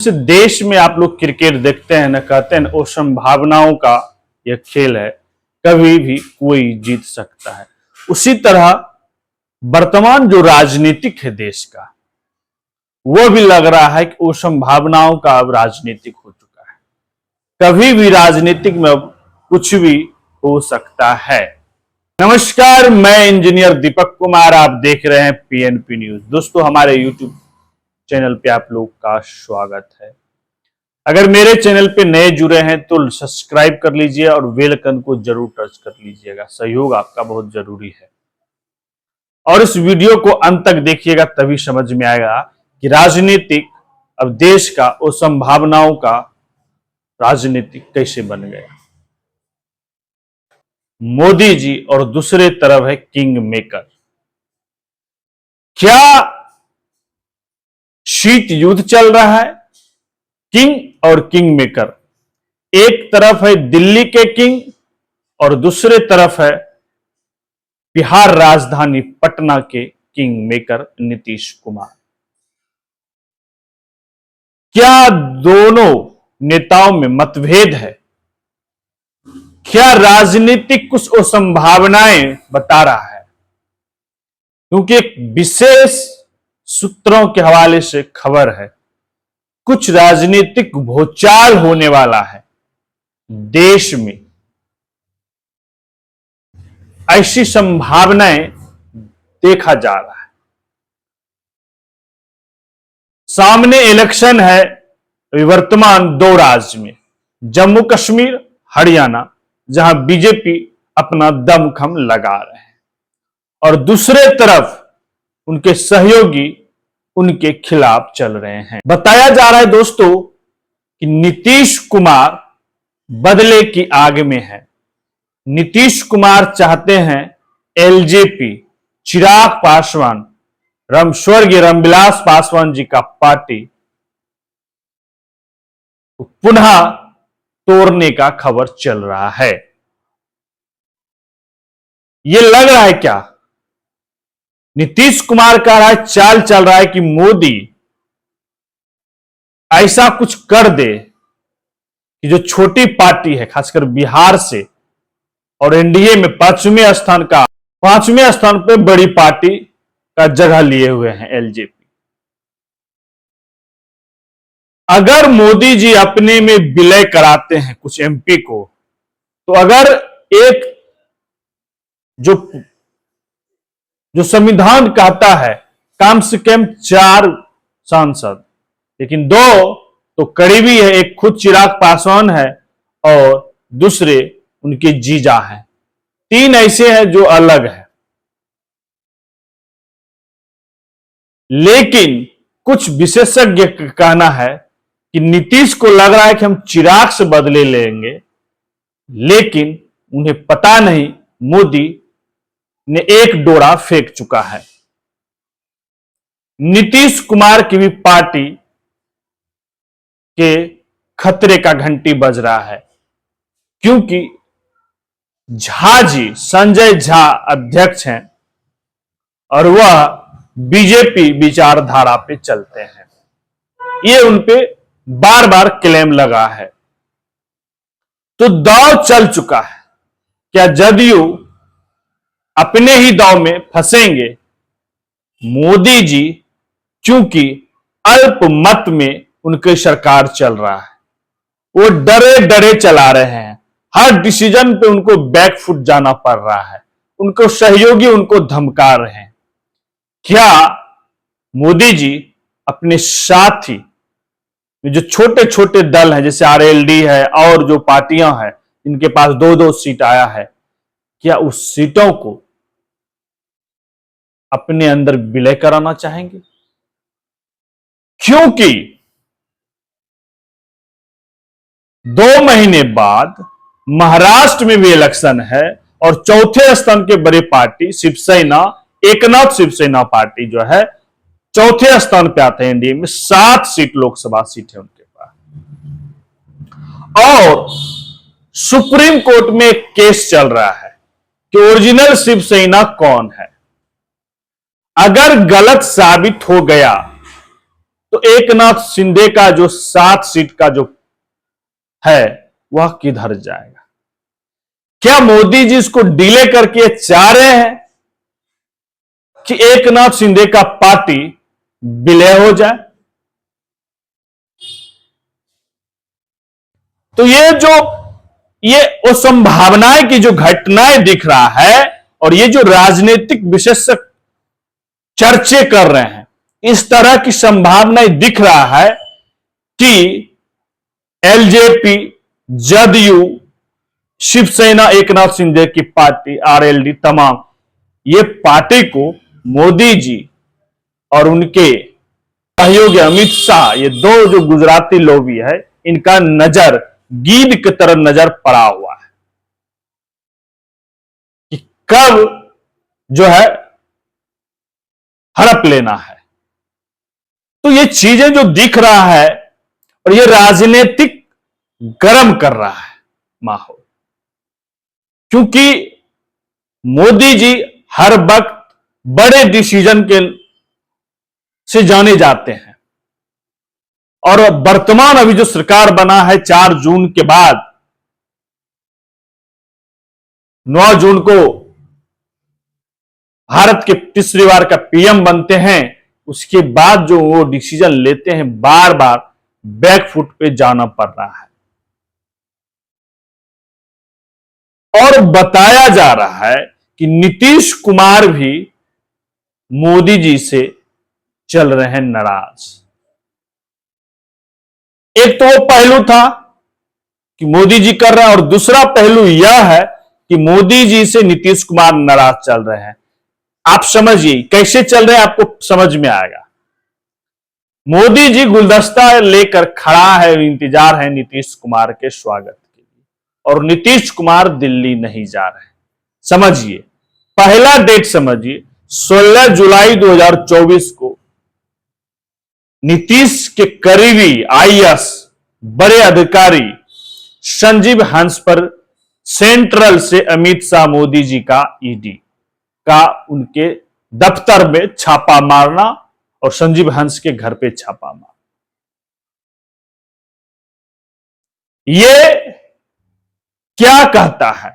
इस देश में आप लोग क्रिकेट देखते हैं ना, कहते हैं वो संभावनाओं का यह खेल है, कभी भी कोई जीत सकता है। उसी तरह वर्तमान जो राजनीतिक है देश का, वो भी लग रहा है कि वो संभावनाओं का अब राजनीतिक हो चुका है। कभी भी राजनीतिक में अब कुछ भी हो सकता है। नमस्कार, मैं इंजीनियर दीपक कुमार, आप देख रहे हैं पीएनपी न्यूज। दोस्तों, हमारे यूट्यूब चैनल पे आप लोग का स्वागत है। अगर मेरे चैनल पे नए जुड़े हैं तो सब्सक्राइब कर लीजिए और बेल आइकन को जरूर टच कर लीजिएगा। सहयोग आपका बहुत जरूरी है और इस वीडियो को अंत तक देखिएगा, तभी समझ में आएगा कि राजनीतिक अब देश का और संभावनाओं का राजनीतिक कैसे बन गया। मोदी जी और दूसरे तरफ है किंग मेकर। क्या शीत युद्ध चल रहा है? किंग और किंग मेकर, एक तरफ है दिल्ली के किंग और दूसरे तरफ है बिहार राजधानी पटना के किंग मेकर नीतीश कुमार। क्या दोनों नेताओं में मतभेद है? क्या राजनीतिक कुछ असंभावनाएं बता रहा है? क्योंकि एक विशेष सूत्रों के हवाले से खबर है, कुछ राजनीतिक भूचाल होने वाला है देश में। ऐसी संभावनाएं देखा जा रहा है। सामने इलेक्शन है वर्तमान दो राज्य में, जम्मू कश्मीर, हरियाणा, जहां बीजेपी अपना दमखम लगा रहे हैं और दूसरे तरफ उनके सहयोगी उनके खिलाफ चल रहे हैं। बताया जा रहा है दोस्तों कि नीतीश कुमार बदले की आग में है। नीतीश कुमार चाहते हैं एलजेपी, चिराग पासवान, स्वर्गीय रामविलास पासवान जी का पार्टी पुनः तोड़ने का खबर चल रहा है। यह लग रहा है क्या? नीतीश कुमार का चाल चल रहा है कि मोदी ऐसा कुछ कर दे कि जो छोटी पार्टी है, खासकर बिहार से और एनडीए में पांचवें स्थान पर बड़ी पार्टी का जगह लिए हुए हैं एलजेपी। अगर मोदी जी अपने में विलय कराते हैं कुछ एमपी को, तो अगर एक जो संविधान कहता है कम से कम 4 सांसद, लेकिन 2 तो करीबी है। एक खुद चिराग पासवान है और दूसरे उनके जीजा हैं। 3 ऐसे हैं जो अलग है। लेकिन कुछ विशेषज्ञ का कहना है कि नीतीश को लग रहा है कि हम चिराग से बदले लेंगे, लेकिन उन्हें पता नहीं मोदी ने एक डोरा फेंक चुका है। नीतीश कुमार की भी पार्टी के खतरे का घंटी बज रहा है, क्योंकि झा जी, संजय झा अध्यक्ष हैं और वह बीजेपी विचारधारा पे चलते हैं। ये उनपे बार बार क्लेम लगा है। तो दांव चल चुका है। क्या जदयू अपने ही दांव में फंसेंगे? मोदी जी चूंकि अल्प मत में उनकी सरकार चल रहा है, वो डरे डरे चला रहे हैं। हर डिसीजन पे उनको बैकफुट जाना पड़ रहा है। उनको सहयोगी उनको धमका रहे हैं। क्या मोदी जी अपने साथी जो छोटे छोटे दल हैं, जैसे आरएलडी है और जो पार्टियां हैं इनके पास 2-2 सीट आया है, क्या उस सीटों को अपने अंदर विलय कराना चाहेंगे? क्योंकि 2 महीने बाद महाराष्ट्र में भी इलेक्शन है और चौथे स्थान के बड़ी पार्टी शिवसेना, एकनाथ शिवसेना पार्टी जो है, चौथे स्थान पे आते हैं एनडीए में। 7 सीट लोकसभा सीट है उनके पास। और सुप्रीम कोर्ट में एक केस चल रहा है कि ओरिजिनल शिवसेना कौन है। अगर गलत साबित हो गया तो एकनाथ शिंदे का जो 7 सीट का जो है वह किधर जाएगा? क्या मोदी जी इसको डिले करके चाह रहे हैं कि एकनाथ शिंदे का पार्टी विलय हो जाए? तो ये वो संभावनाएं की जो घटनाएं दिख रहा है और ये जो राजनीतिक विशेषज्ञ चर्चे कर रहे हैं, इस तरह की संभावनाएं दिख रहा है कि एलजेपी, जदयू, शिवसेना, एकनाथ शिंदे की पार्टी, आरएलडी, तमाम ये पार्टी को मोदी जी और उनके सहयोगी अमित शाह, ये दो जो गुजराती लोबी है, इनका नजर गीद की तरह नजर पड़ा हुआ है कि कब जो है हड़प लेना है। तो ये चीजें जो दिख रहा है और ये राजनीतिक गर्म कर रहा है माहौल, क्योंकि मोदी जी हर वक्त बड़े डिसीजन के से जाने जाते हैं और वर्तमान अभी जो सरकार बना है 4 जून के बाद 9 जून को भारत के तीसरी बार का पीएम बनते हैं, उसके बाद जो वो डिसीजन लेते हैं बार बार बैकफुट पे जाना पड़ रहा है। और बताया जा रहा है कि नीतीश कुमार भी मोदी जी से चल रहे हैं नाराज। एक तो वो पहलू था कि मोदी जी कर रहे हैं और दूसरा पहलू यह है कि मोदी जी से नीतीश कुमार नाराज चल रहे हैं। आप समझिए कैसे चल रहे हैं, आपको समझ में आएगा। मोदी जी गुलदस्ता लेकर खड़ा है, इंतजार है नीतीश कुमार के स्वागत के लिए, और नीतीश कुमार दिल्ली नहीं जा रहे। समझिए, पहला डेट समझिए, 16 जुलाई 2024 को नीतीश के करीबी आईएएस बड़े अधिकारी संजीव हंस पर सेंट्रल से अमित शाह मोदी जी का ईडी का उनके दफ्तर में छापा मारना और संजीव हंस के घर पे छापा मारना, ये क्या कहता है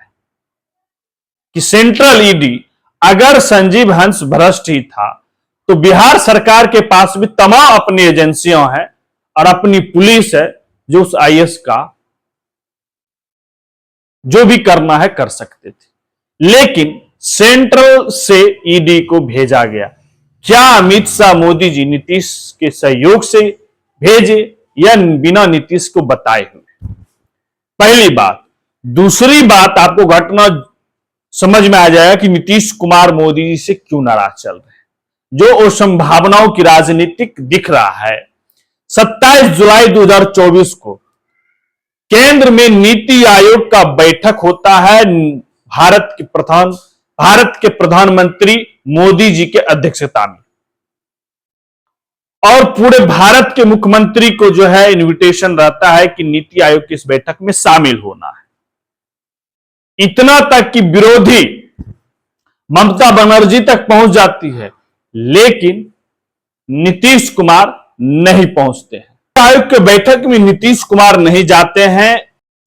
कि सेंट्रल ईडी, अगर संजीव हंस भ्रष्ट ही था तो बिहार सरकार के पास भी तमाम अपनी एजेंसियां हैं और अपनी पुलिस है जो उस आईएएस का जो भी करना है कर सकते थे, लेकिन सेंट्रल से ईडी को भेजा गया। क्या अमित शाह मोदी जी नीतीश के सहयोग से भेजे या बिना नीतीश को बताए हुए? पहली बात। दूसरी बात, आपको घटना समझ में आ जाएगा कि नीतीश कुमार मोदी जी से क्यों नाराज चल रहे हैं। जो संभावनाओं की राजनीतिक दिख रहा है, 27 जुलाई 2024 को केंद्र में नीति आयोग का बैठक होता है भारत के प्रधानमंत्री मोदी जी के अध्यक्षता में, और पूरे भारत के मुख्यमंत्री को जो है इनविटेशन रहता है कि नीति आयोग की इस बैठक में शामिल होना है। इतना तक कि विरोधी ममता बनर्जी तक पहुंच जाती है, लेकिन नीतीश कुमार नहीं पहुंचते हैं। आयोग के बैठक में नीतीश कुमार नहीं जाते हैं।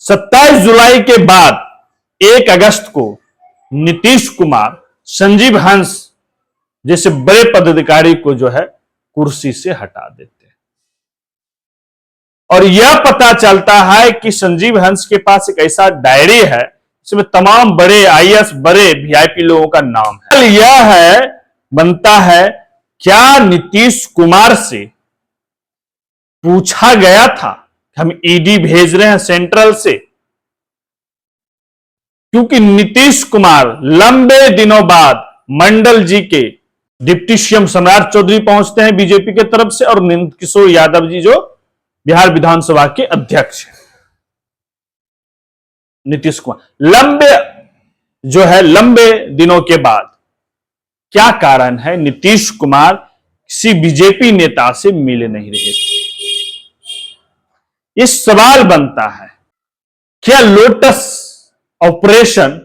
27 जुलाई के बाद 1 अगस्त को नीतीश कुमार संजीव हंस जैसे बड़े पदाधिकारी को जो है कुर्सी से हटा देते हैं, और यह पता चलता है कि संजीव हंस के पास एक ऐसा डायरी है जिसमें तमाम बड़े आईएएस, बड़े वीआईपी लोगों का नाम है। यह है बनता है, क्या नीतीश कुमार से पूछा गया था कि हम ईडी भेज रहे हैं सेंट्रल से? क्योंकि नीतीश कुमार लंबे दिनों बाद मंडल जी के डिप्टी सीएम सम्राट चौधरी पहुंचते हैं बीजेपी के तरफ से, और नंद किशोर यादव जी जो बिहार विधानसभा के अध्यक्ष हैं। नीतीश कुमार लंबे दिनों के बाद, क्या कारण है नीतीश कुमार किसी बीजेपी नेता से मिल नहीं रहे थे? इस सवाल बनता है, क्या लोटस ऑपरेशन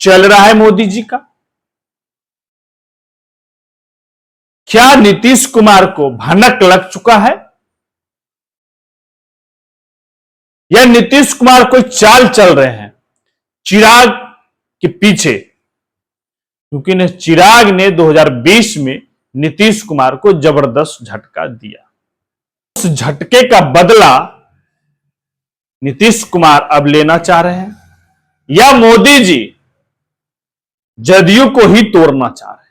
चल रहा है मोदी जी का? क्या नीतीश कुमार को भनक लग चुका है या नीतीश कुमार कोई चाल चल रहे हैं चिराग के पीछे? क्योंकि चिराग ने 2020 में नीतीश कुमार को जबरदस्त झटका दिया। उस झटके का बदला नीतीश कुमार अब लेना चाह रहे हैं या मोदी जी जदयू को ही तोड़ना चाह रहे हैं?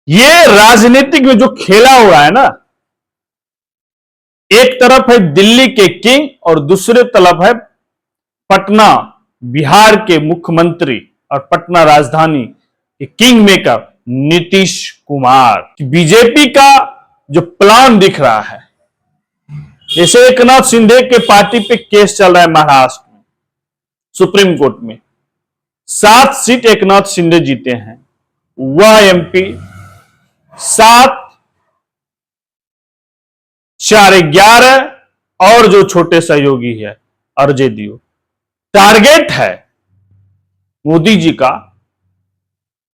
ये राजनीतिक में जो खेला हुआ है ना, एक तरफ है दिल्ली के किंग और दूसरे तरफ है पटना बिहार के मुख्यमंत्री और पटना राजधानी के king maker Nitish Kumar. BJP का जो प्लान दिख रहा है, जैसे एकनाथ शिंदे के पार्टी पे केस चल रहा है महाराष्ट्र में सुप्रीम कोर्ट में, 7 सीट एकनाथ शिंदे जीते हैं, वह एमपी 7 4 11 और जो छोटे सहयोगी है अरजे दियो। टारगेट है मोदी जी का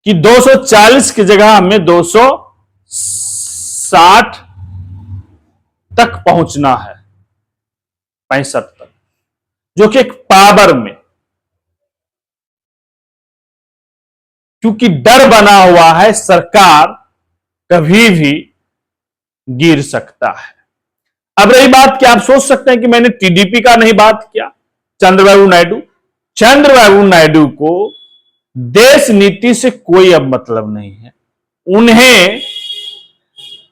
कि 240 की जगह हमें 260 तक पहुंचना है, 65 तक, जो कि एक पावर में, क्योंकि डर बना हुआ है सरकार कभी भी गिर सकता है। अब रही बात कि आप सोच सकते हैं कि मैंने टीडीपी का नहीं बात किया, चंद्रबाबू नायडू को देश नीति से कोई अब मतलब नहीं है। उन्हें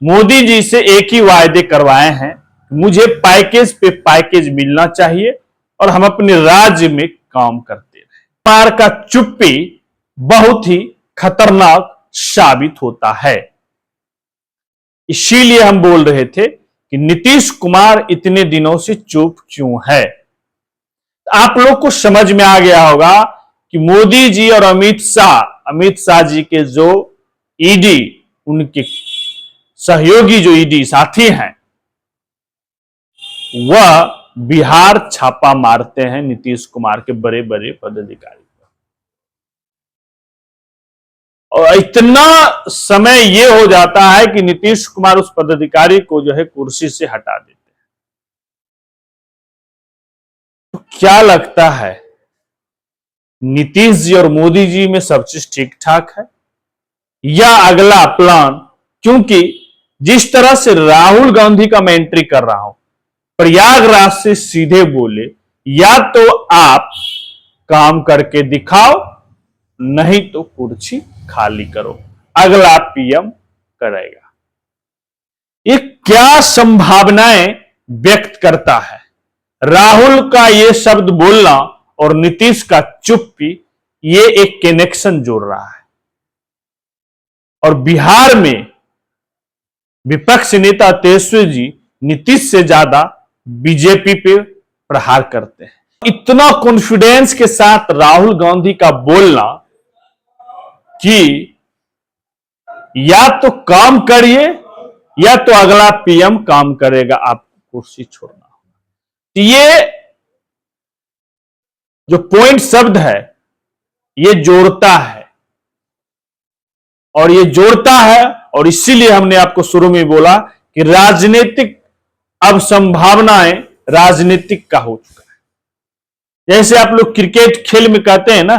मोदी जी से एक ही वायदे करवाए हैं, मुझे पैकेज पे पैकेज मिलना चाहिए और हम अपने राज्य में काम करते रहे। पार का चुप्पी बहुत ही खतरनाक साबित होता है। इसीलिए हम बोल रहे थे कि नीतीश कुमार इतने दिनों से चुप क्यों है। आप लोग को समझ में आ गया होगा कि मोदी जी और अमित शाह जी के जो ईडी, उनके सहयोगी जो ईडी साथी हैं, वह बिहार छापा मारते हैं नीतीश कुमार के बड़े बड़े पदाधिकारी पर। और इतना समय यह हो जाता है कि नीतीश कुमार उस पदाधिकारी को जो है कुर्सी से हटा देते हैं। तो क्या लगता है, नीतीश जी और मोदी जी में सब चीज ठीक ठाक है या अगला प्लान? क्योंकि जिस तरह से राहुल गांधी का मैं एंट्री कर रहा हूं, प्रयागराज से सीधे बोले, या तो आप काम करके दिखाओ, नहीं तो कुर्सी खाली करो, अगला पीएम करेगा। ये क्या संभावनाएं व्यक्त करता है? राहुल का ये शब्द बोलना और नीतीश का चुप्पी, ये एक कनेक्शन जोड़ रहा है। और बिहार में विपक्ष नेता तेजस्वी जी नीतीश से ज्यादा बीजेपी पे प्रहार करते हैं। इतना कॉन्फिडेंस के साथ राहुल गांधी का बोलना कि या तो काम करिए या तो अगला पीएम काम करेगा, आपको कुर्सी छोड़ना होगा। ये जो पॉइंट शब्द है, ये जोड़ता है और ये जोड़ता है, और इसीलिए हमने आपको शुरू में बोला कि राजनीतिक अब संभावनाएं राजनीतिक का हो चुका है। जैसे आप लोग क्रिकेट खेल में कहते हैं ना,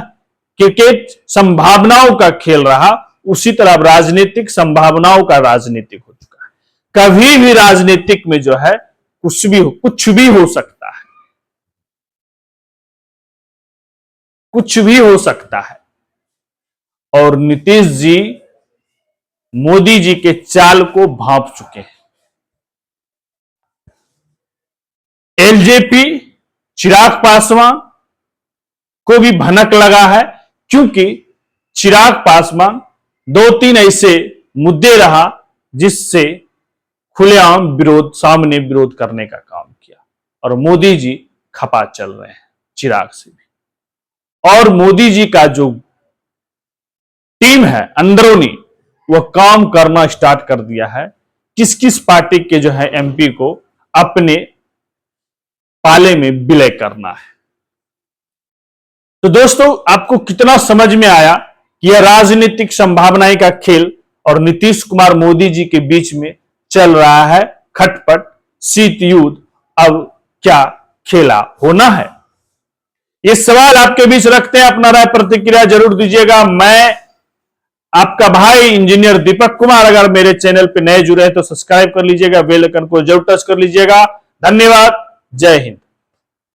क्रिकेट संभावनाओं का खेल रहा, उसी तरह अब राजनीतिक संभावनाओं का राजनीतिक हो चुका है। कभी भी राजनीतिक में जो है कुछ भी हो सकता है, कुछ भी हो सकता है। और नीतीश जी मोदी जी के चाल को भांप चुके हैं। एलजेपी चिराग पासवान को भी भनक लगा है, क्योंकि चिराग पासवान 2-3 ऐसे मुद्दे रहा जिससे खुलेआम सामने विरोध करने का काम किया, और मोदी जी खपा चल रहे हैं चिराग से भी। और मोदी जी का जो टीम है अंदरूनी, वह काम करना स्टार्ट कर दिया है, किस किस पार्टी के जो है एमपी को अपने पाले में विलय करना है। तो दोस्तों, आपको कितना समझ में आया कि यह राजनीतिक संभावनाएं का खेल और नीतीश कुमार मोदी जी के बीच में चल रहा है खटपट, शीत युद्ध अब क्या खेला होना है? ये सवाल आपके बीच रखते हैं, अपना राय प्रतिक्रिया जरूर दीजिएगा। मैं आपका भाई इंजीनियर दीपक कुमार, अगर मेरे चैनल पे नए जुड़े हैं तो सब्सक्राइब कर लीजिएगा, बेल आइकन को जरूर टच कर लीजिएगा। धन्यवाद, जय हिंद।